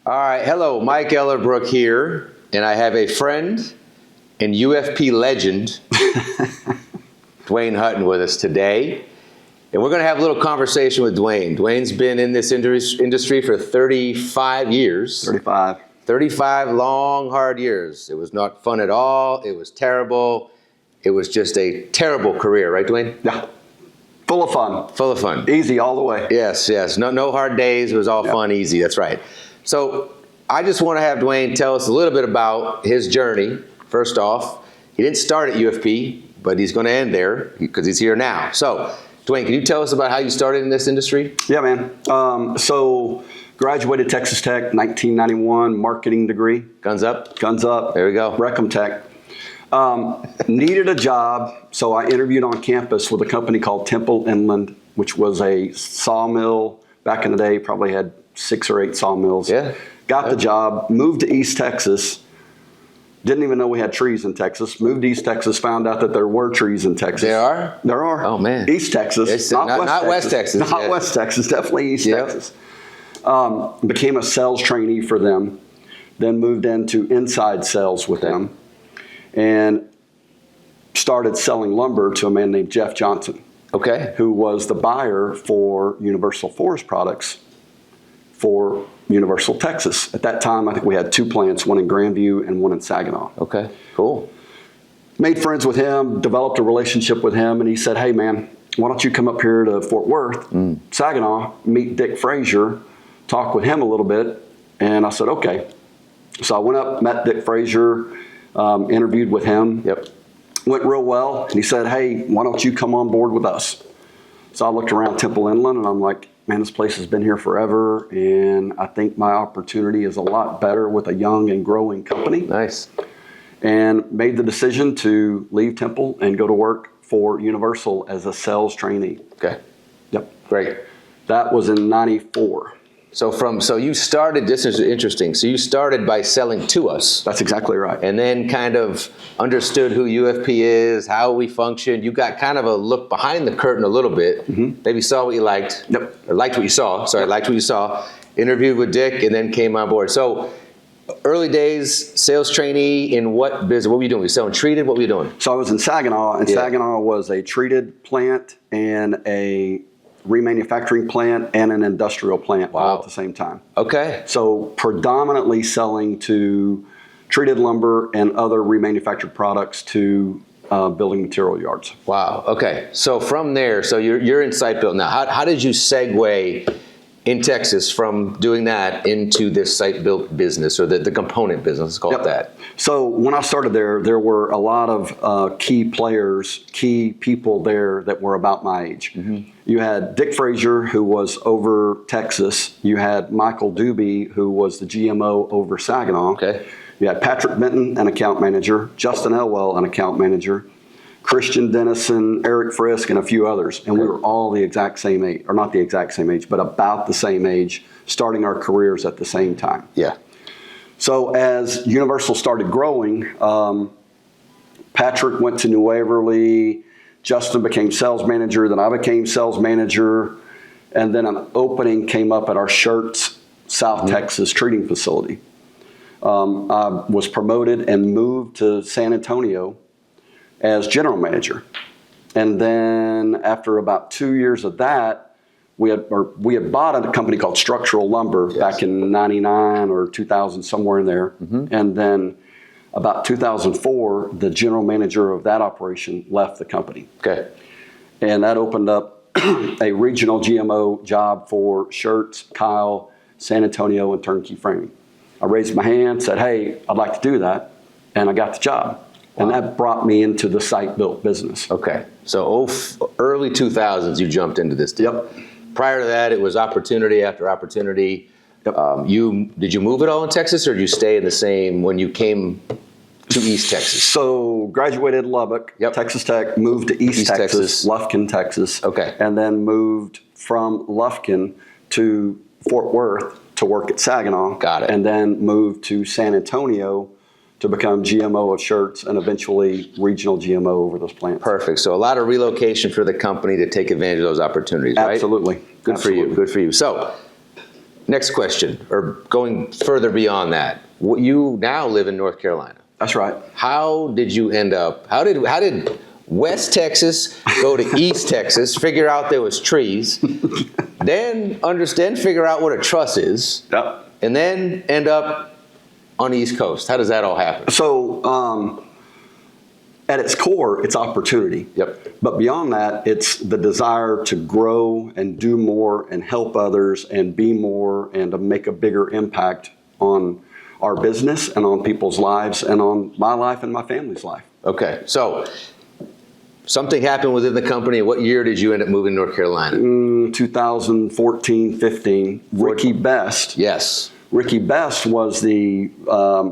All right, hello, Mike Ellerbrook here, and I have a friend and UFP legend, Dwain Hutton, with us today. And we're going to have a little conversation with Dwain. Dwain's been in this industry for 35 years. 35 long, hard years. It was not fun at all. It was terrible. It was just a terrible career, right, Dwain? Yeah. Full of fun. Full of fun. Easy all the way. Yes. No hard days. It was all fun, easy. That's right. So I just want to have Dwain tell us a little bit about his journey. First off, he didn't start at UFP, but he's going to end there because he's here now. So, Dwain, can you tell us about how you started in this industry? Yeah, man. So graduated Texas Tech, 1991, marketing degree. Guns up? Guns up. There we go. Recom Tech. Needed a job, so I interviewed on campus with a company called Temple Inland, which was a sawmill. Back in the day, probably had 6 or 8 sawmills. Yeah. Got the job, moved to East Texas. Didn't even know we had trees in Texas. Moved to East Texas, found out that there were trees in Texas. There are? There are. Oh, man. East Texas. Not West Texas. Not West Texas, definitely East Texas. Became a sales trainee for them. Then moved into inside sales with them. And started selling lumber to a man named Jeff Johnson. Okay. Who was the buyer for Universal Forest Products for Universal Texas. At that time, I think we had 2 plants, one in Grandview and one in Saginaw. Okay, cool. Made friends with him, developed a relationship with him, and he said, hey man, why don't you come up here to Fort Worth, Saginaw, meet Dick Frazier, talk with him a little bit. And I said, okay. So I went up, met Dick Frazier, interviewed with him. Yep. Went real well. And he said, hey, why don't you come on board with us? So I looked around Temple Inland and I'm like, man, this place has been here forever. And I think my opportunity is a lot better with a young and growing company. Nice. And made the decision to leave Temple and go to work for Universal as a sales trainee. Okay. Yep. Great. That was in 94. So you started, this is interesting, so you started by selling to us. That's exactly right. And then kind of understood who UFP is, how we function. You got kind of a look behind the curtain a little bit. Maybe saw what you liked. Yep. Or liked what you saw. Sorry, liked what you saw. Interviewed with Dick and then came on board. So early days, sales trainee in what business? What were you doing? Were you selling treated? What were you doing? So I was in Saginaw, and Saginaw was a treated plant and a remanufacturing plant and an industrial plant all at the same time. Okay. So predominantly selling to treated lumber and other remanufactured products to building material yards. Wow. Okay. So from there, so you're in site built now. How did you segue in Texas from doing that into this site built business or the component business? Let's call it that. So when I started there were a lot of key players, key people there that were about my age. You had Dick Frazier, who was over Texas. You had Michael Doobie, who was the GMO over Saginaw. Okay. You had Patrick Benton, an account manager, Justin Elwell, an account manager, Christian Dennison, Eric Frisk, and a few others. And we were all the exact same age, or not the exact same age, but about the same age, starting our careers at the same time. Yeah. So as Universal started growing, Patrick went to New Waverly, Justin became sales manager, then I became sales manager, and then an opening came up at our Shirts, South Texas treating facility. I was promoted and moved to San Antonio as general manager. And then after about 2 years of that, we had bought a company called Structural Lumber back in 99 or 2000, somewhere in there. And then about 2004, the general manager of that operation left the company. Okay. And that opened up a regional GMO job for Shirts, Kyle, San Antonio, and Turnkey Framing. I raised my hand, said, hey, I'd like to do that. And I got the job. And that brought me into the site-built business. Okay. So early 2000s, you jumped into this deal. Yep. Prior to that, it was opportunity after opportunity. Yep. Did you move at all in Texas, or did you stay in the same when you came to East Texas? So graduated Lubbock, Texas Tech, moved to East Texas, Lufkin, Texas. Okay. And then moved from Lufkin to Fort Worth to work at Saginaw. Got it. And then moved to San Antonio to become GMO of Shirts and eventually regional GMO over those plants. Perfect. So a lot of relocation for the company to take advantage of those opportunities, right? Absolutely. Good for you. Good for you. So Next question, or going further beyond that. You now live in North Carolina. That's right. How did you end up, how did West Texas go to East Texas, figure out there was trees, then figure out what a truss is, Yep. and then end up on the East Coast? How does that all happen? So at its core, it's opportunity. Yep. But beyond that, it's the desire to grow and do more and help others and be more and to make a bigger impact on our business and on people's lives and on my life and my family's life. Okay, so something happened within the company. What year did you end up moving to North Carolina? 2014, 15. Ricky Best. Yes. Ricky Best was the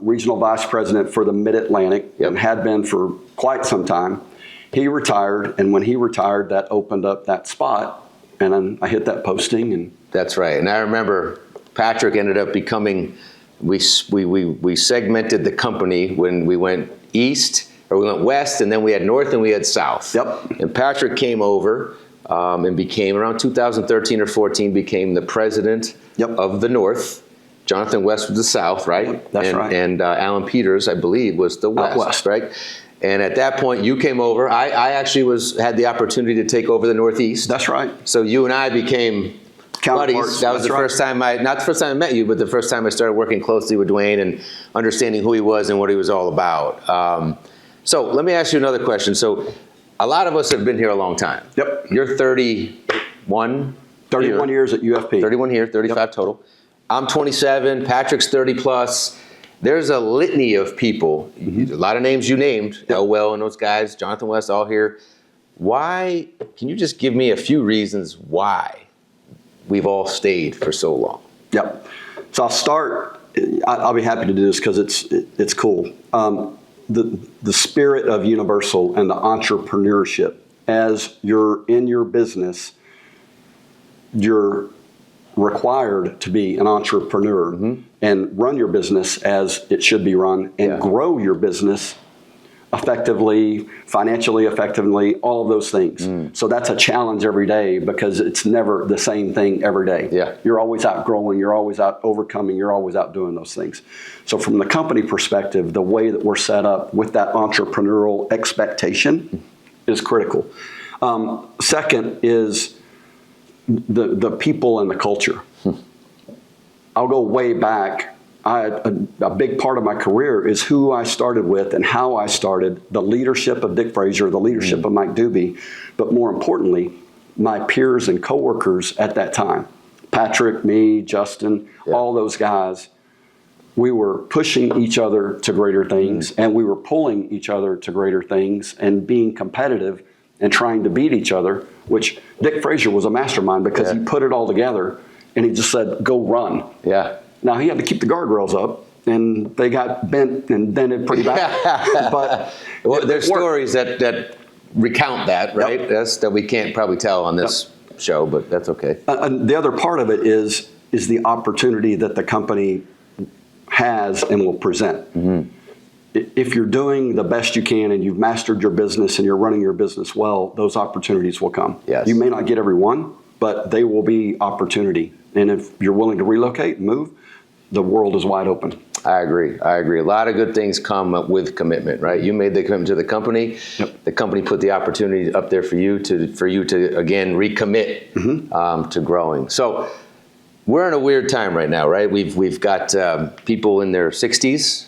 regional vice president for the Mid-Atlantic and had been for quite some time. He retired, and when he retired, that opened up that spot, and then I hit that posting. And that's right. And I remember Patrick ended up becoming, we segmented the company when we went east, or we went west, and then we had north and we had south. Yep. And Patrick came over and became, around 2013 or 14, became the president of the north. Jonathan West was the south, right? Yep, that's right. And Alan Peters, I believe, was the west, right? And at that point, you came over. I actually had the opportunity to take over the Northeast. That's right. So you and I became buddies. That was the first time not the first time I met you, but the first time I started working closely with Dwain and understanding who he was and what he was all about. So let me ask you another question. So a lot of us have been here a long time. Yep. You're 31. 31 years at UFP. 31 here, 35 total. I'm 27. Patrick's 30 plus. There's a litany of people, a lot of names you named, Elwell and those guys, Jonathan West, all here. Why, can you just give me a few reasons why we've all stayed for so long? Yep. So I'll start, I'll be happy to do this because it's cool. The spirit of Universal and the entrepreneurship, as you're in your business, you're required to be an entrepreneur and run your business as it should be run and grow your business effectively, financially effectively, all of those things. So that's a challenge every day because it's never the same thing every day. Yeah. You're always out growing, you're always out overcoming, you're always out doing those things. So from the company perspective, the way that we're set up with that entrepreneurial expectation is critical. Second is the people and the culture. I'll go way back. A big part of my career is who I started with and how I started, the leadership of Dick Frazier, the leadership of Mike Doobie, but more importantly, my peers and coworkers at that time. Patrick, me, Justin, all those guys. We were pushing each other to greater things and we were pulling each other to greater things and being competitive and trying to beat each other, which Dick Frazier was a mastermind because he put it all together and he just said, go run. Yeah. Now, he had to keep the guardrails up, and they got bent and dented pretty bad. But well, there's stories that recount that, right? That we can't probably tell on this show, but that's okay. And the other part of it is the opportunity that the company has and will present. If you're doing the best you can and you've mastered your business and you're running your business well, those opportunities will come. Yes. You may not get every one, but they will be opportunity. And if you're willing to relocate and move, the world is wide open. I agree. A lot of good things come up with commitment, right? You made the commitment to the company. The company put the opportunity up there for you to again recommit to growing. So we're in a weird time right now, right? We've got people in their 60s,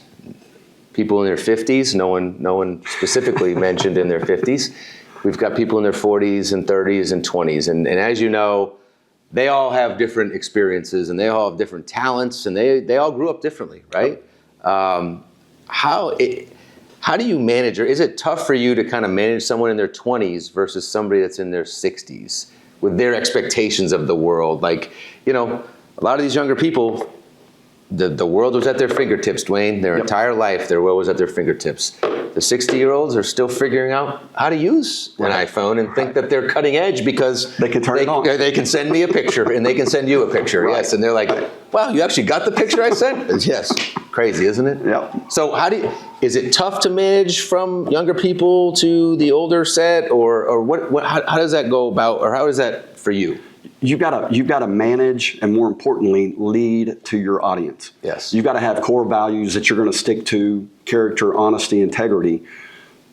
people in their 50s. No one specifically mentioned in their 50s. We've got people in their 40s and 30s and 20s, and as you know, they all have different experiences and they all have different talents and they all grew up differently, right? How do you manage, or is it tough for you to kind of manage someone in their 20s versus somebody that's in their 60s with their expectations of the world? Like, you know, a lot of these younger people, the world was at their fingertips, Dwain. Their entire life, their world was at their fingertips. The 60-year-olds are still figuring out how to use an iPhone and think that they're cutting edge because they can turn it on. They can send me a picture and they can send you a picture. Yes, and they're like, wow, you actually got the picture I sent? Yes. Crazy, isn't it? Yep. So is it tough to manage from younger people to the older set, or how does that go about, or how is that for you? you've got to manage, and more importantly, lead to your audience. Yes. You've got to have core values that you're going to stick to: character, honesty, integrity.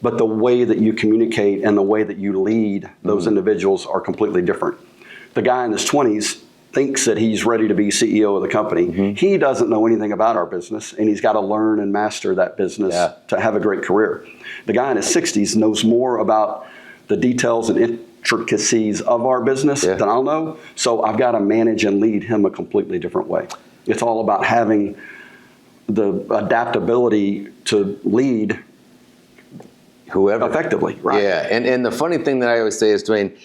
But the way that you communicate and the way that you lead those individuals are completely different. The guy in his 20s thinks that he's ready to be CEO of the company. He doesn't know anything about our business, and he's got to learn and master that business to have a great career. The guy in his 60s knows more about the details and intricacies of our business than I'll know, so I've got to manage and lead him a completely different way. It's all about having the adaptability to lead whoever effectively, right? Yeah, and the funny thing that I always say is, Dwayne,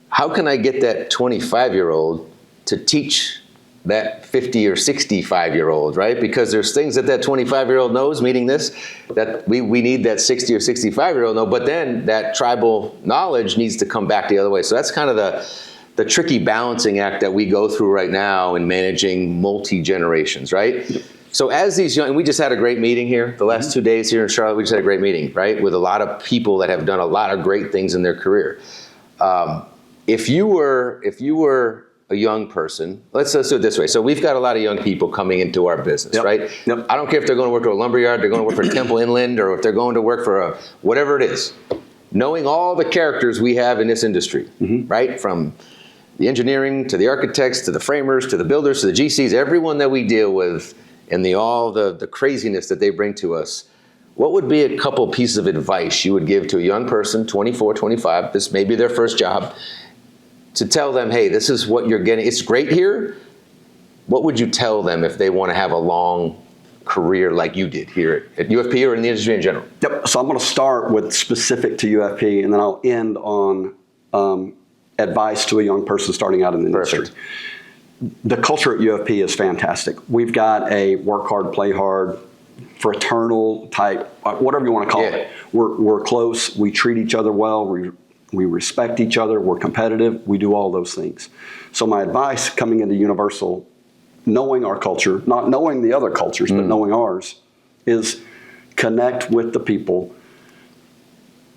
how can I get that 25-year-old to teach that 50 or 65-year-old, right? Because there's things that 25-year-old knows, meaning this, that we need that 60 or 65-year-old know, but then that tribal knowledge needs to come back the other way. So that's kind of the tricky balancing act that we go through right now in managing multi-generations, right? So as these young, and we just had a great meeting here, the last 2 days here in Charlotte, we just had a great meeting, right? With a lot of people that have done a lot of great things in their career. If you were a young person, let's do it this way. So we've got a lot of young people coming into our business, right? I don't care if they're going to work at a lumberyard, they're going to work for Temple Inland, or if they're going to work for whatever it is. Knowing all the characters we have in this industry, right? From the engineering to the architects to the framers to the builders to the GCs, everyone that we deal with, and all the craziness that they bring to us, what would be a couple pieces of advice you would give to a young person, 24, 25, this may be their first job, to tell them, hey, this is what you're getting. It's great here. What would you tell them if they want to have a long career like you did here at UFP or in the industry in general? Yep. So I'm going to start with specific to UFP, and then I'll end on advice to a young person starting out in the industry. The culture at UFP is fantastic. We've got a work hard, play hard, fraternal type, whatever you want to call it. We're close. We treat each other well. We respect each other. We're competitive. We do all those things. So my advice coming into Universal, knowing our culture, not knowing the other cultures, but knowing ours, is connect with the people,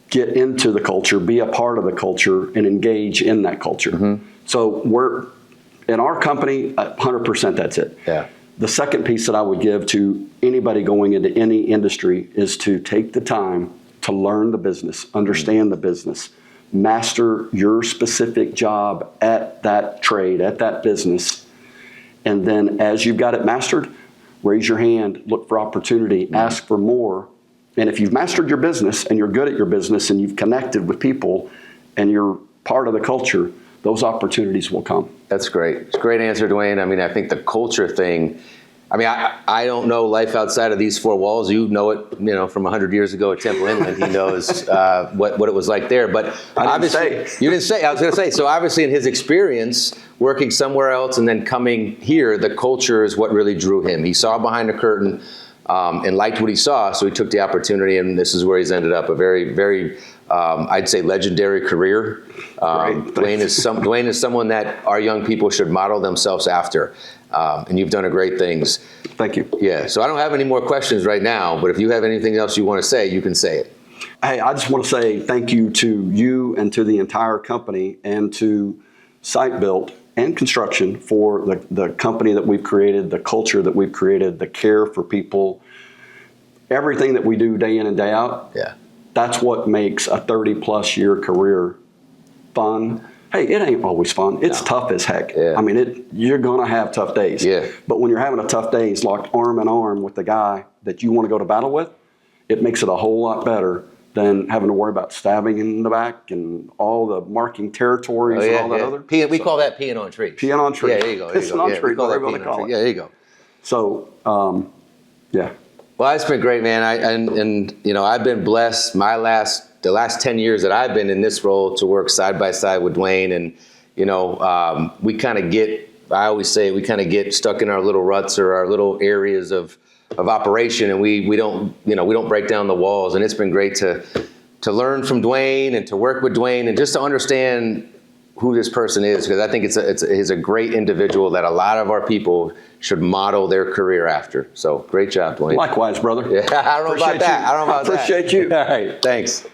get into the culture, be a part of the culture, and engage in that culture. So we're, in our company, 100% that's it. Yeah. The second piece that I would give to anybody going into any industry is to take the time to learn the business, understand the business, master your specific job at that trade, at that business. And then as you've got it mastered, raise your hand, look for opportunity, ask for more. And if you've mastered your business and you're good at your business and you've connected with people and you're part of the culture, those opportunities will come. That's great. It's a great answer, Dwayne. I mean, I think the culture thing, I mean, I don't know life outside of these four walls. You know it, from 100 years ago at Temple Inland. He knows what it was like there. But obviously, you didn't say. I was going to say. So obviously, in his experience working somewhere else and then coming here, the culture is what really drew him. He saw behind the curtain and liked what he saw, so he took the opportunity, and this is where he's ended up. A very, very, I'd say, legendary career. Dwayne is someone that our young people should model themselves after. And you've done a great things. Thank you. Yeah, so I don't have any more questions right now, but if you have anything else you want to say, you can say it. Hey, I just want to say thank you to you and to the entire company and to Site Built and Construction for the company that we've created, the culture that we've created, the care for people, everything that we do day in and day out. Yeah. That's what makes a 30-plus year career fun. Hey, it ain't always fun. It's tough as heck. Yeah. I mean, you're going to have tough days. Yeah. But when you're having a tough day, it's locked arm in arm with the guy that you want to go to battle with, it makes it a whole lot better than having to worry about stabbing in the back and all the marking territories and all that other. We call that peeing on trees. Peeing on trees. Yeah, there you go. It's on trees. Yeah, there you go. So, yeah. Well, it's been great, man. I've been blessed. The last 10 years that I've been in this role to work side by side with Dwayne, and we kind of get. I always say we kind of get stuck in our little ruts or our little areas of operation, and we don't break down the walls. And it's been great to learn from Dwayne and to work with Dwayne and just to understand who this person is, because I think he's a great individual that a lot of our people should model their career after. So great job, Dwayne. Likewise, brother. Yeah, I don't know about that. Appreciate you. All right, thanks.